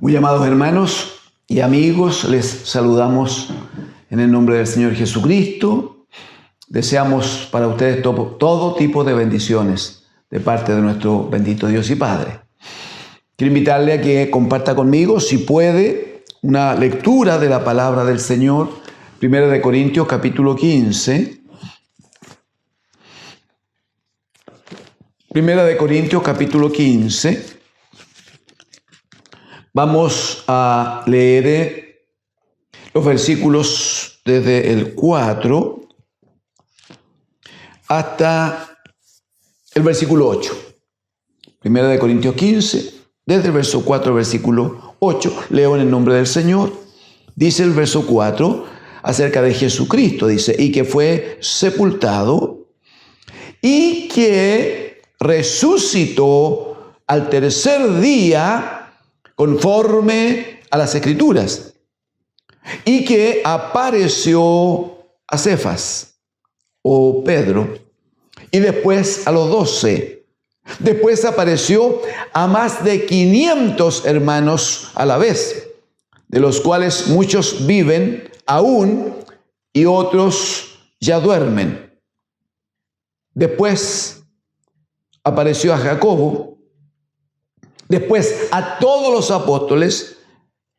Muy amados hermanos y amigos, les saludamos en el nombre del Señor Jesucristo. Deseamos para ustedes todo tipo de bendiciones de parte de nuestro bendito Dios y Padre. Quiero invitarle a que comparta conmigo, si puede, una lectura de la palabra del Señor, 1 Corintios capítulo 15. 1 Corintios capítulo 15. Vamos a leer los versículos desde el 4 hasta el versículo 8. 1 Corintios 15, desde el verso 4 al versículo 8. Leo en el nombre del Señor. Dice el verso 4 acerca de Jesucristo, dice, y que fue sepultado y que resucitó al tercer día conforme a las Escrituras, y que apareció a Cefas, o Pedro, y después a los 12. Después apareció a más de 500 hermanos a la vez, de los cuales muchos viven aún y otros ya duermen. Después apareció a Jacobo, después a todos los apóstoles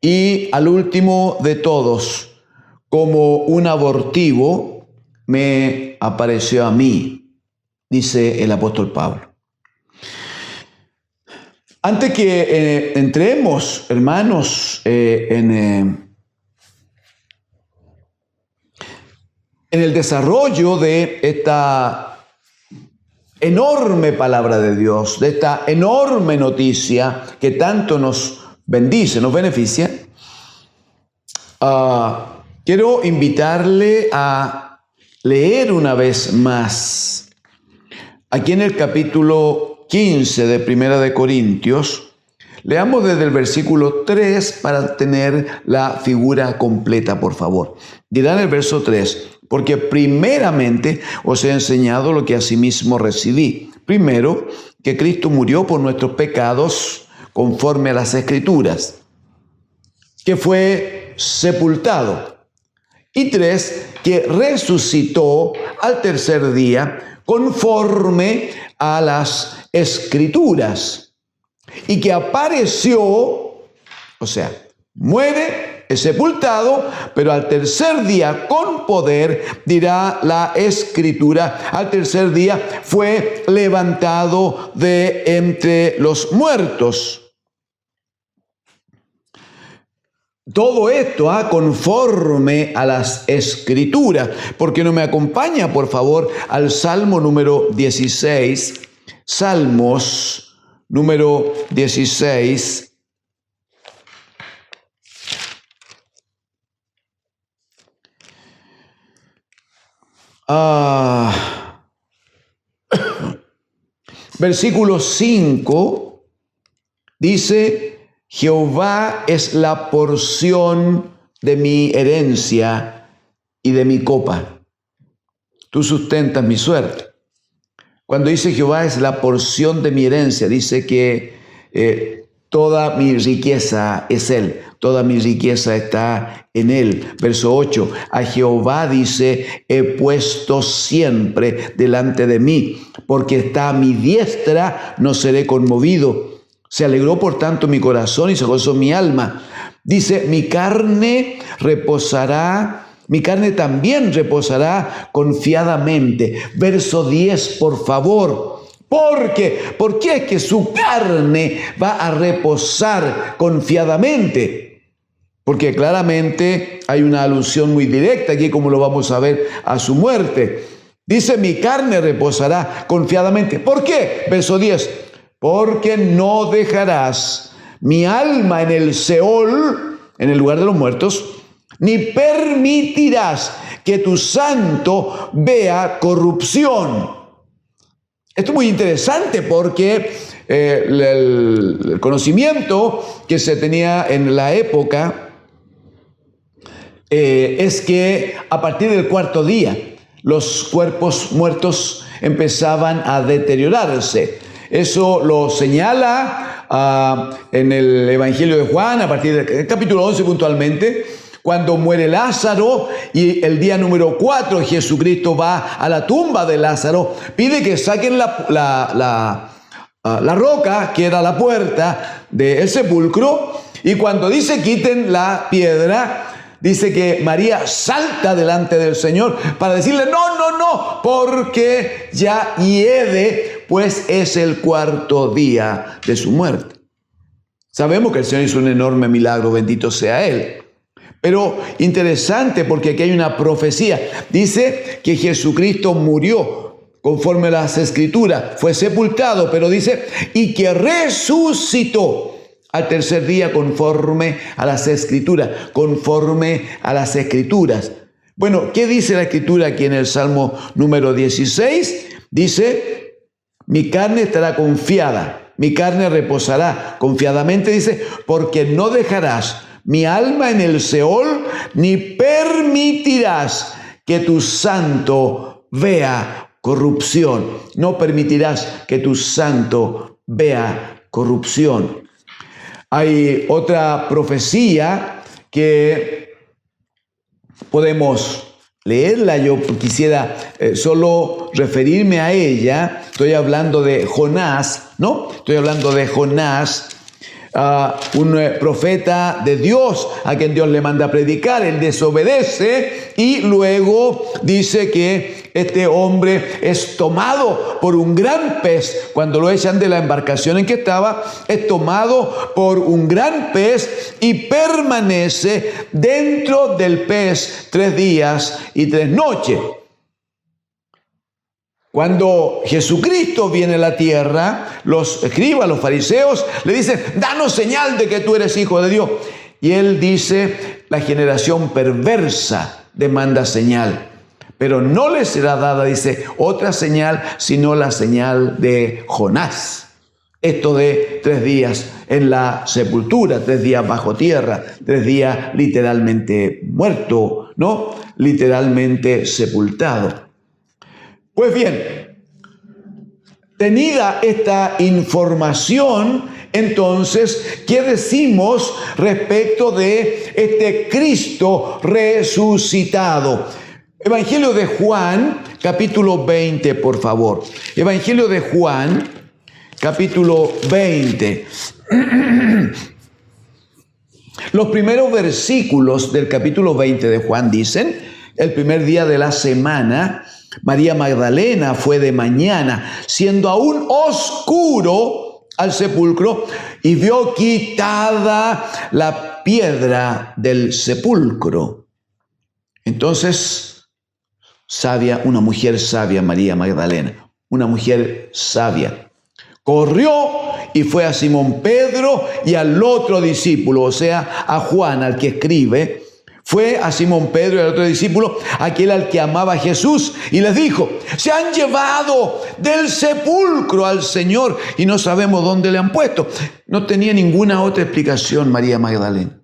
y al último de todos, como un abortivo, me apareció a mí, dice el apóstol Pablo. Antes que entremos, hermanos, en el desarrollo de esta enorme palabra de Dios, de esta enorme noticia que tanto nos bendice, nos beneficia, quiero invitarle a leer una vez más aquí en el capítulo 15 de Primera de Corintios. Leamos desde el versículo 3 para tener la figura completa, por favor. Dirá en el verso 3, porque primeramente os he enseñado lo que asimismo recibí. Primero, que Cristo murió por nuestros pecados conforme a las Escrituras, que fue sepultado. Y 3, que resucitó al tercer día conforme a las Escrituras, y que apareció, o sea, muere, es sepultado, pero al tercer día con poder, dirá la Escritura, al tercer día fue levantado de entre los muertos. Todo esto conforme a las Escrituras. ¿Por qué no me acompaña, por favor, al Salmo número 16? Salmos número 16. Versículo 5 dice: Jehová es la porción de mi herencia y de mi copa. Tú sustentas mi suerte. Cuando dice Jehová es la porción de mi herencia, dice que toda mi riqueza es Él. Toda mi riqueza está en Él. Verso 8, a Jehová dice, he puesto siempre delante de mí, porque está a mi diestra, no seré conmovido. Se alegró por tanto mi corazón y se gozó mi alma. Dice, mi carne también reposará confiadamente. Verso 10, por favor. ¿Por qué es que su carne va a reposar confiadamente? Porque claramente hay una alusión muy directa aquí, como lo vamos a ver, a su muerte. Dice, mi carne reposará confiadamente. ¿Por qué? Verso 10. Porque no dejarás mi alma en el Seol, en el lugar de los muertos, ni permitirás que tu santo vea corrupción. Esto es muy interesante porque el conocimiento que se tenía en la época es que a partir del cuarto día los cuerpos muertos empezaban a deteriorarse. Eso lo señala en el Evangelio de Juan, a partir del capítulo 11 puntualmente, cuando muere Lázaro y el día número 4 Jesucristo va a la tumba de Lázaro, pide que saquen la roca que era la puerta del sepulcro, y cuando dice quiten la piedra, dice que María salta delante del Señor para decirle no, porque ya hiede, pues es el 4º día de su muerte. Sabemos que el Señor hizo un enorme milagro, bendito sea Él. Pero interesante, porque aquí hay una profecía. Dice que Jesucristo murió conforme a las Escrituras, fue sepultado, pero dice, y que resucitó al 3er día conforme a las Escrituras, conforme a las Escrituras. Bueno, ¿qué dice la Escritura aquí en el Salmo número 16? Dice, mi carne estará confiada, mi carne reposará confiadamente, dice, porque no dejarás mi alma en el Seol, ni permitirás que tu santo vea corrupción. No permitirás que tu santo vea corrupción. Hay otra profecía que podemos leerla. Yo quisiera solo referirme a ella. Estoy hablando de Jonás, ¿no? Estoy hablando de Jonás, un profeta de Dios a quien Dios le manda a predicar. Él desobedece y luego dice que este hombre es tomado por un gran pez. Cuando lo echan de la embarcación en que estaba, es tomado por un gran pez y permanece dentro del pez 3 días y 3 noches. Cuando Jesucristo viene a la tierra, los escribas, los fariseos, le dicen, danos señal de que tú eres hijo de Dios. Y él dice, la generación perversa demanda señal, pero no les será dada, dice, otra señal, sino la señal de Jonás. Esto de 3 días en la sepultura, 3 días bajo tierra, 3 días literalmente muerto, ¿no? Literalmente sepultado. Pues bien, tenida esta información, entonces, ¿qué decimos respecto de este Cristo resucitado? Evangelio de Juan, capítulo 20, por favor. Evangelio de Juan, capítulo 20. Los primeros versículos del capítulo 20 de Juan dicen, el primer día de la semana, María Magdalena fue de mañana, siendo aún oscuro, al sepulcro y vio quitada la piedra del sepulcro. Entonces, sabia, una mujer sabia, María Magdalena, una mujer sabia, corrió y fue a Simón Pedro y al otro discípulo, o sea, a Juan, al que escribe. Fue a Simón Pedro y al otro discípulo, aquel al que amaba a Jesús, y les dijo, se han llevado del sepulcro al Señor y no sabemos dónde le han puesto. No tenía ninguna otra explicación María Magdalena.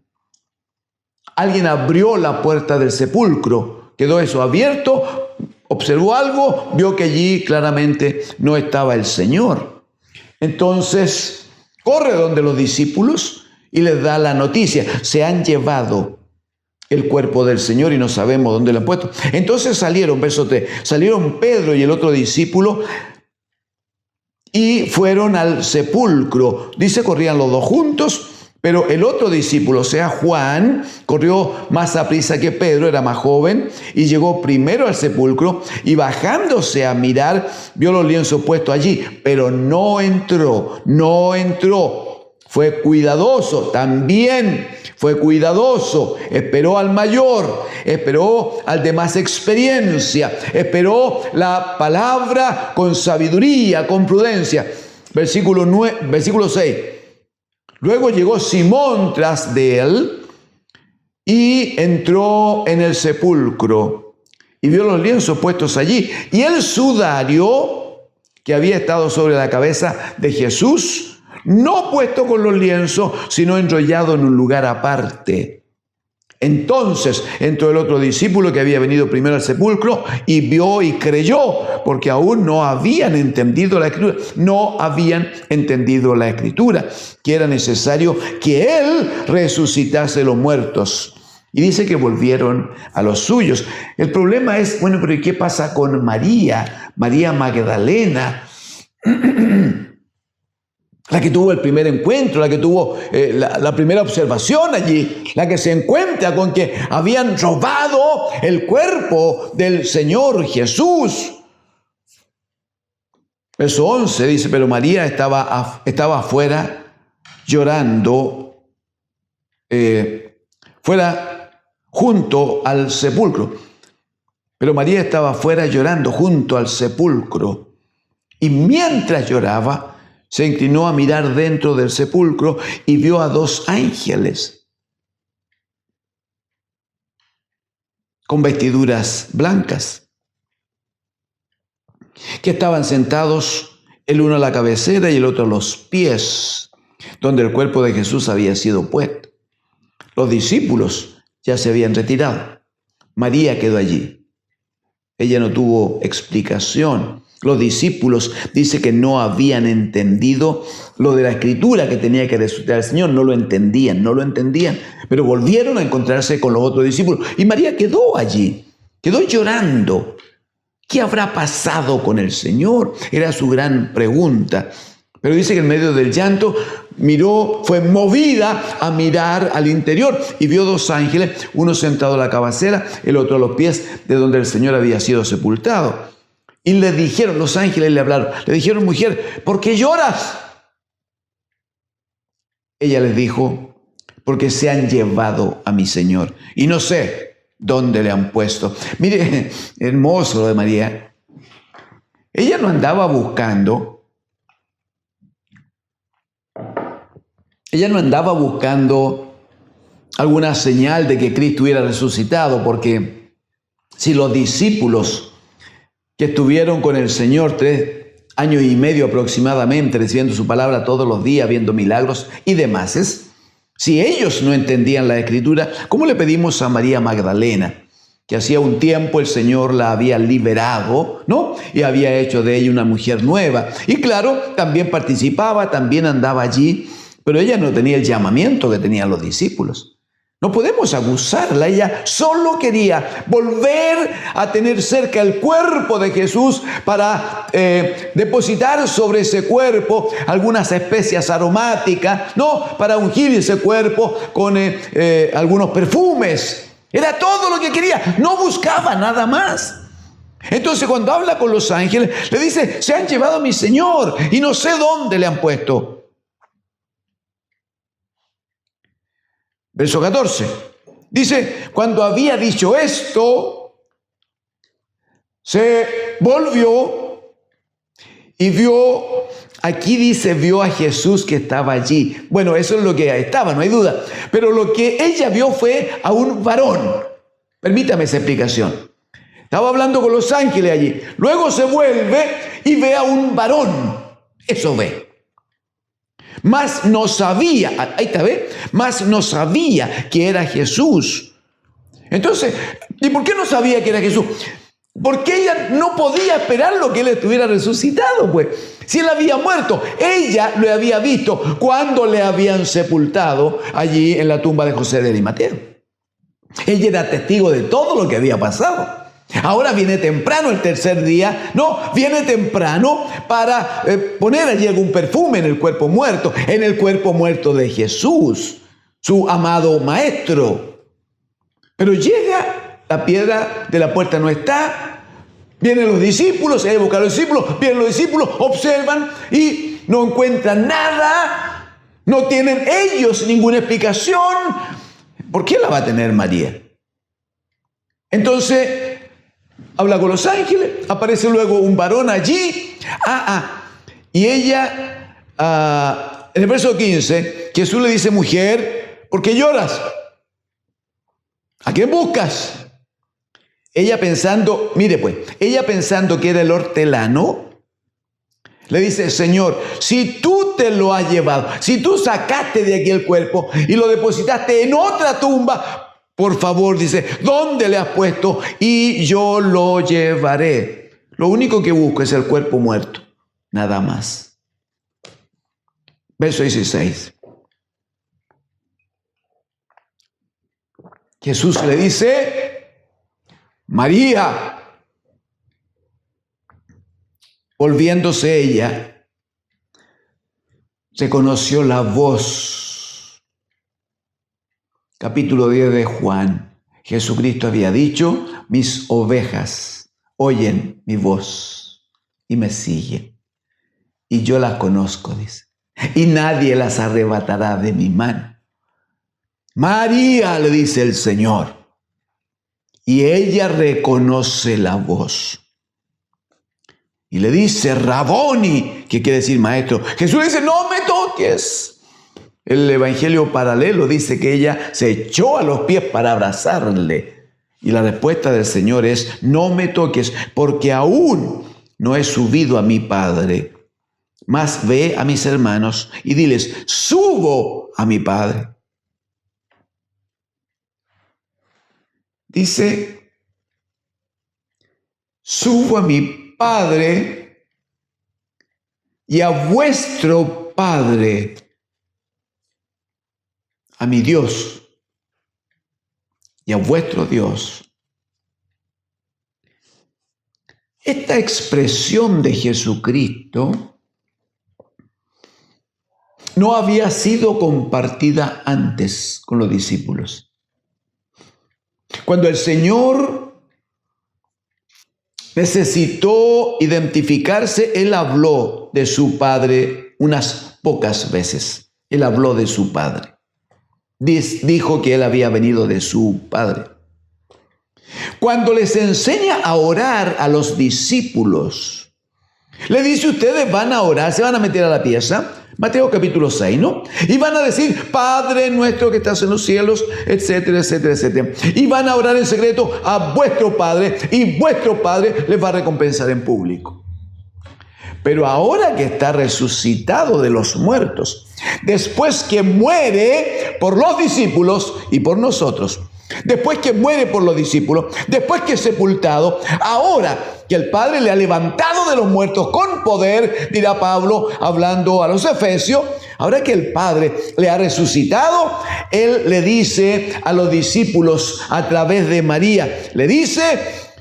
Alguien abrió la puerta del sepulcro, quedó eso abierto, observó algo, vio que allí claramente no estaba el Señor. Entonces corre donde los discípulos y les da la noticia, se han llevado el cuerpo del Señor y no sabemos dónde lo han puesto. Entonces salieron, verso 3, salieron Pedro y el otro discípulo y fueron al sepulcro. Dice, corrían los dos juntos, pero el otro discípulo, o sea, Juan, corrió más aprisa que Pedro, era más joven, y llegó primero al sepulcro, y bajándose a mirar, vio los lienzos puestos allí, pero no entró. Fue cuidadoso, también fue cuidadoso, esperó al mayor, esperó al de más experiencia, esperó la palabra con sabiduría, con prudencia. Versículo 6. Luego llegó Simón tras de él y entró en el sepulcro y vio los lienzos puestos allí y el sudario que había estado sobre la cabeza de Jesús, no puesto con los lienzos, sino enrollado en un lugar aparte. Entonces entró el otro discípulo que había venido primero al sepulcro y vio y creyó, porque aún no habían entendido la Escritura. No habían entendido la Escritura, que era necesario que Él resucitase los muertos. Y dice que volvieron a los suyos. El problema es, bueno, pero ¿y qué pasa con María? María Magdalena, la que tuvo el primer encuentro, la que tuvo la primera observación allí, la que se encuentra con que habían robado el cuerpo del Señor Jesús. Verso 11 dice, pero María estaba afuera llorando, fuera junto al sepulcro. Pero María estaba afuera llorando junto al sepulcro. Y mientras lloraba, se inclinó a mirar dentro del sepulcro y vio a 2 ángeles con vestiduras blancas, que estaban sentados el uno a la cabecera y el otro a los pies, donde el cuerpo de Jesús había sido puesto. Los discípulos ya se habían retirado. María quedó allí. Ella no tuvo explicación. Los discípulos dice que no habían entendido lo de la Escritura, que tenía que resucitar al Señor. No lo entendían. Pero volvieron a encontrarse con los otros discípulos. Y María quedó allí, quedó llorando. ¿Qué habrá pasado con el Señor? Era su gran pregunta. Pero dice que en medio del llanto miró, fue movida a mirar al interior y vio 2 ángeles, uno sentado a la cabecera, el otro a los pies de donde el Señor había sido sepultado. Y le dijeron, los ángeles le hablaron, le dijeron, mujer, ¿por qué lloras? Ella les dijo, porque se han llevado a mi Señor y no sé dónde le han puesto. Mire, hermoso lo de María. Ella no andaba buscando. Ella no andaba buscando alguna señal de que Cristo hubiera resucitado, porque si los discípulos que estuvieron con el Señor 3 años y medio aproximadamente, recibiendo su palabra todos los días, viendo milagros y demás, si ellos no entendían la Escritura, ¿cómo le pedimos a María Magdalena, que hacía un tiempo el Señor la había liberado, ¿no? Y había hecho de ella una mujer nueva. Y claro, también participaba, también andaba allí, pero ella no tenía el llamamiento que tenían los discípulos. No podemos acusarla. Ella solo quería volver a tener cerca el cuerpo de Jesús para depositar sobre ese cuerpo algunas especias aromáticas, ¿no? Para ungir ese cuerpo con algunos perfumes. Era todo lo que quería. No buscaba nada más. Entonces, cuando habla con los ángeles, le dice, se han llevado a mi Señor y no sé dónde le han puesto. Verso 14, dice, cuando había dicho esto, se volvió y vio, aquí dice, vio a Jesús que estaba allí. Bueno, eso es lo que estaba, no hay duda. Pero lo que ella vio fue a un varón. Permítame esa explicación. Estaba hablando con los ángeles allí. Luego se vuelve y ve a un varón. Eso ve. Mas no sabía, ahí está, ¿ve? Mas no sabía que era Jesús. Entonces, ¿y por qué no sabía que era Jesús? Porque ella no podía esperar lo que él estuviera resucitado, pues. Si él había muerto, ella lo había visto cuando le habían sepultado allí en la tumba de José de Arimatea. Ella era testigo de todo lo que había pasado. Ahora viene temprano el tercer día, viene temprano para poner allí algún perfume en el cuerpo muerto de Jesús, su amado maestro. Pero llega, la piedra de la puerta no está, vienen los discípulos, se buscan los discípulos, vienen los discípulos, observan y no encuentran nada, no tienen ellos ninguna explicación. ¿Por qué la va a tener María? Entonces, habla con los ángeles, aparece luego un varón allí. Y ella, en el verso 15, Jesús le dice, mujer, ¿por qué lloras? ¿A quién buscas? Ella pensando, mire pues, ella pensando que era el hortelano, le dice, Señor, si tú te lo has llevado, si tú sacaste de aquí el cuerpo y lo depositaste en otra tumba, Por favor, dice, ¿dónde le has puesto? Y yo lo llevaré. Lo único que busco es el cuerpo muerto, nada más. Verso 16. Jesús le dice, María. Volviéndose ella, reconoció la voz. Capítulo 10 de Juan. Jesucristo había dicho, mis ovejas oyen mi voz y me siguen. Y yo las conozco, dice. Y nadie las arrebatará de mi mano. María, le dice el Señor. Y ella reconoce la voz. Y le dice, Raboni, que quiere decir maestro. Jesús le dice, no me toques. El evangelio paralelo dice que ella se echó a los pies para abrazarle. Y la respuesta del Señor es, no me toques, porque aún no he subido a mi Padre. Mas ve a mis hermanos y diles, subo a mi Padre. Dice, subo a mi Padre y a vuestro Padre, a mi Dios y a vuestro Dios. Esta expresión de Jesucristo no había sido compartida antes con los discípulos. Cuando el Señor necesitó identificarse, Él habló de su Padre unas pocas veces. Él habló de su Padre. Dijo que Él había venido de su Padre. Cuando les enseña a orar a los discípulos, le dice, ustedes van a orar, se van a meter a la pieza, Mateo capítulo 6, ¿no? Y van a decir, Padre nuestro que estás en los cielos, etcétera, etcétera, etcétera. Y van a orar en secreto a vuestro Padre, y vuestro Padre les va a recompensar en público. Pero ahora que está resucitado de los muertos, después que muere por los discípulos y por nosotros, después que muere por los discípulos, después que es sepultado, ahora que el Padre le ha levantado de los muertos con poder, dirá Pablo hablando a los Efesios, ahora que el Padre le ha resucitado, Él le dice a los discípulos a través de María, le dice,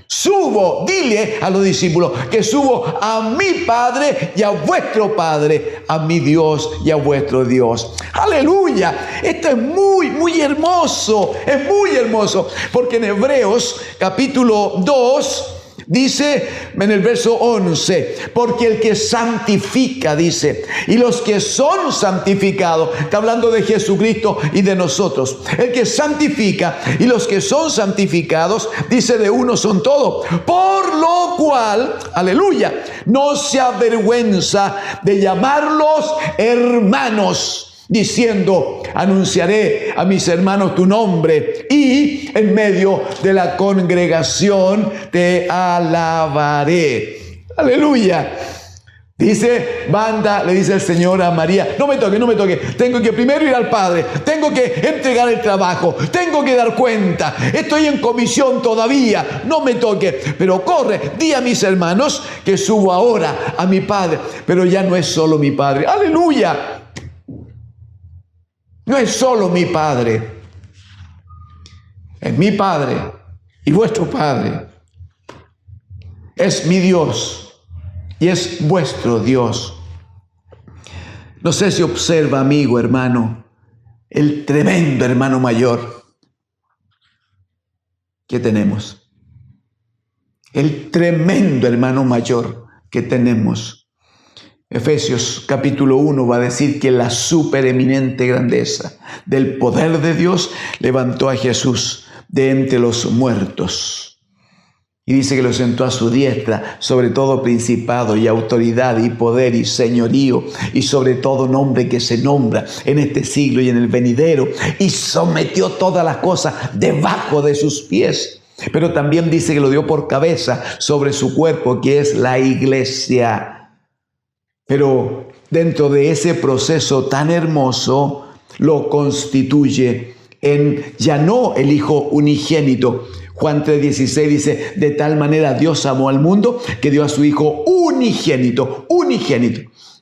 subo, dile a los discípulos que subo a mi Padre y a vuestro Padre, a mi Dios y a vuestro Dios. ¡Aleluya! Esto es muy hermoso, es muy hermoso, porque en Hebreos capítulo 2 dice en el verso 11, porque el que santifica, dice, y los que son santificados, está hablando de Jesucristo y de nosotros, el que santifica y los que son santificados, dice, de uno son todos, por lo cual, aleluya, no se avergüenza de llamarlos hermanos, diciendo, anunciaré a mis hermanos tu nombre y en medio de la congregación te alabaré. Aleluya. Dice, banda, le dice el Señor a María, no me toque, tengo que primero ir al Padre, tengo que entregar el trabajo, tengo que dar cuenta, estoy en comisión todavía, no me toque, pero corre, di a mis hermanos que subo ahora a mi Padre, pero ya no es solo mi Padre. Aleluya. No es solo mi Padre, es mi Padre y vuestro Padre. Es mi Dios y es vuestro Dios. No sé si observa, amigo, hermano, el tremendo hermano mayor que tenemos. El tremendo hermano mayor que tenemos. Efesios capítulo 1 va a decir que la supereminente grandeza del poder de Dios levantó a Jesús de entre los muertos. Y dice que lo sentó a su diestra sobre todo principado y autoridad y poder y señorío y sobre todo nombre que se nombra en este siglo y en el venidero. Y sometió todas las cosas debajo de sus pies. Pero también dice que lo dio por cabeza sobre su cuerpo, que es la iglesia. Pero dentro de ese proceso tan hermoso lo constituye ya no el Hijo unigénito. Juan 3:16 dice, de tal manera Dios amó al mundo que dio a su Hijo unigénito,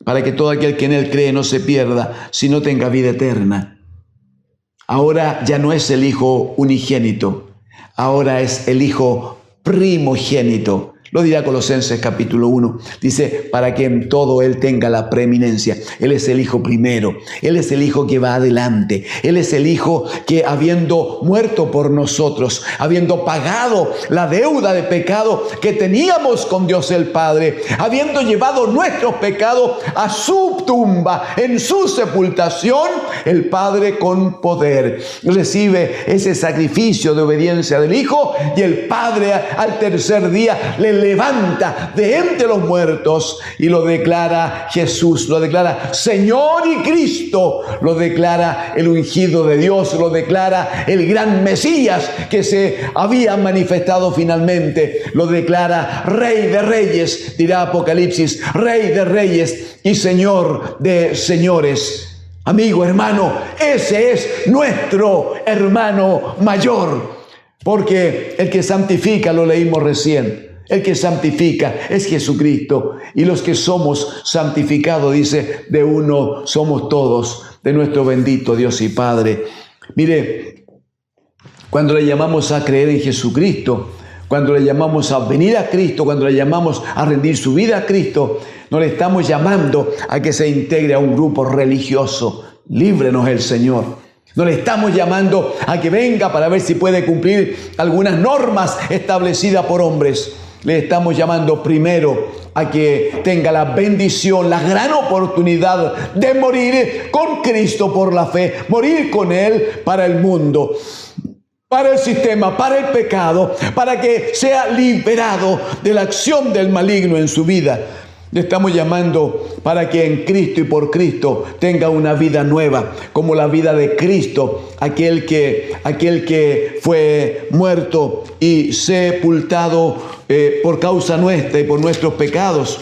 para que todo aquel que en Él cree no se pierda, sino tenga vida eterna. Ahora ya no es el Hijo unigénito, ahora es el Hijo primogénito. Lo dirá Colosenses capítulo 1. Dice, para que en todo Él tenga la preeminencia. Él es el Hijo primero. Él es el Hijo que va adelante. Él es el Hijo que, habiendo muerto por nosotros, habiendo pagado la deuda de pecado que teníamos con Dios el Padre, habiendo llevado nuestros pecados a su tumba, en su sepultación, el Padre con poder recibe ese sacrificio de obediencia del Hijo, y el Padre al tercer día le levanta de entre los muertos y lo declara Jesús, lo declara Señor y Cristo, lo declara el ungido de Dios, lo declara el gran Mesías que se había manifestado finalmente, lo declara Rey de Reyes, dirá Apocalipsis, Rey de Reyes y Señor de Señores. Amigo, hermano, ese es nuestro hermano mayor, porque el que santifica, lo leímos recién, el que santifica es Jesucristo, y los que somos santificados, dice, de uno somos todos, de nuestro bendito Dios y Padre. Mire, cuando le llamamos a creer en Jesucristo, cuando le llamamos a venir a Cristo, cuando le llamamos a rendir su vida a Cristo, no le estamos llamando a que se integre a un grupo religioso. Líbrenos el Señor. No le estamos llamando a que venga para ver si puede cumplir algunas normas establecidas por hombres. Le estamos llamando primero a que tenga la bendición, la gran oportunidad de morir con Cristo por la fe, morir con Él para el mundo, para el sistema, para el pecado, para que sea liberado de la acción del maligno en su vida. Le estamos llamando para que en Cristo y por Cristo tenga una vida nueva, como la vida de Cristo, aquel que fue muerto y sepultado por causa nuestra y por nuestros pecados.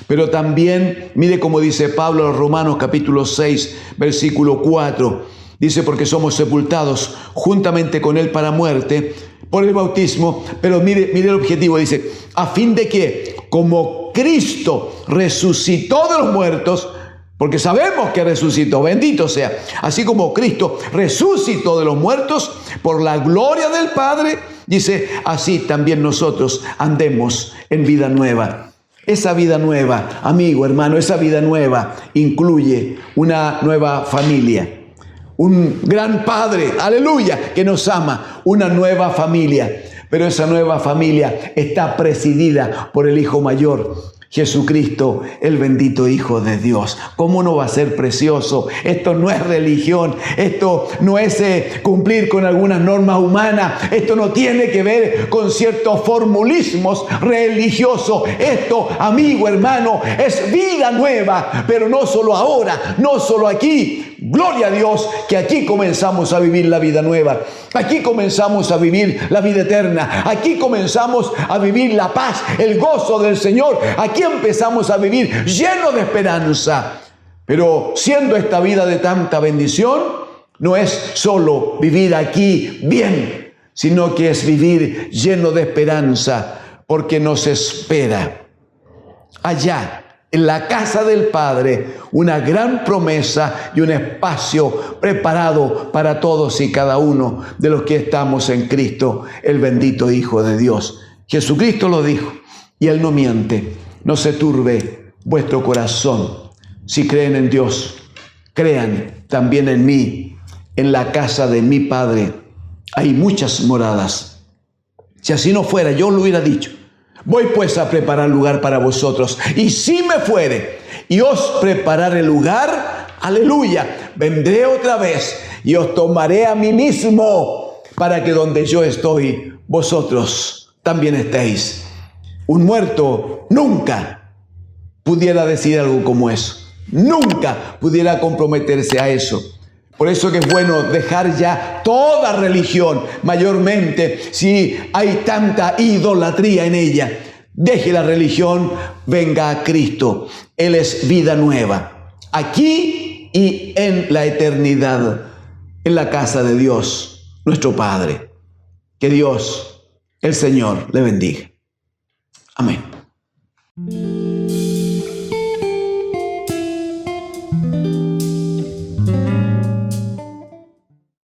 Pero también, mire cómo dice Pablo a los Romanos capítulo 6, versículo 4. Dice, porque somos sepultados juntamente con Él para muerte por el bautismo. Pero mire el objetivo, dice, a fin de que, como Cristo resucitó de los muertos, porque sabemos que resucitó, bendito sea, así como Cristo resucitó de los muertos por la gloria del Padre, dice, así también nosotros andemos en vida nueva. Esa vida nueva, amigo, hermano, esa vida nueva incluye una nueva familia, un gran Padre, aleluya, que nos ama, una nueva familia. Pero esa nueva familia está presidida por el Hijo mayor, Jesucristo, el bendito Hijo de Dios. ¿Cómo no va a ser precioso? Esto no es religión, esto no es cumplir con algunas normas humanas, esto no tiene que ver con ciertos formulismos religiosos. Esto, amigo, hermano, es vida nueva, pero no solo ahora, no solo aquí. Gloria a Dios que aquí comenzamos a vivir la vida nueva. Aquí comenzamos a vivir la vida eterna. Aquí comenzamos a vivir la paz, el gozo del Señor. Aquí empezamos a vivir lleno de esperanza. Pero siendo esta vida de tanta bendición, no es solo vivir aquí bien, sino que es vivir lleno de esperanza, porque nos espera allá, en la casa del Padre, una gran promesa y un espacio preparado para todos y cada uno de los que estamos en Cristo, el bendito Hijo de Dios. Jesucristo lo dijo, y Él no miente. No se turbe vuestro corazón. Si creen en Dios, crean también en mí. En la casa de mi Padre hay muchas moradas. Si así no fuera, yo lo hubiera dicho. Voy pues a preparar lugar para vosotros. Y si me fuere y os prepararé lugar, aleluya, vendré otra vez y os tomaré a mí mismo, para que donde yo estoy, vosotros también estéis. Un muerto nunca pudiera decir algo como eso. Nunca pudiera comprometerse a eso. Por eso que es bueno dejar ya toda religión, mayormente si hay tanta idolatría en ella. Deje la religión, venga a Cristo. Él es vida nueva, aquí y en la eternidad. en la casa de Dios, nuestro Padre. Que Dios, el Señor, le bendiga. Amén.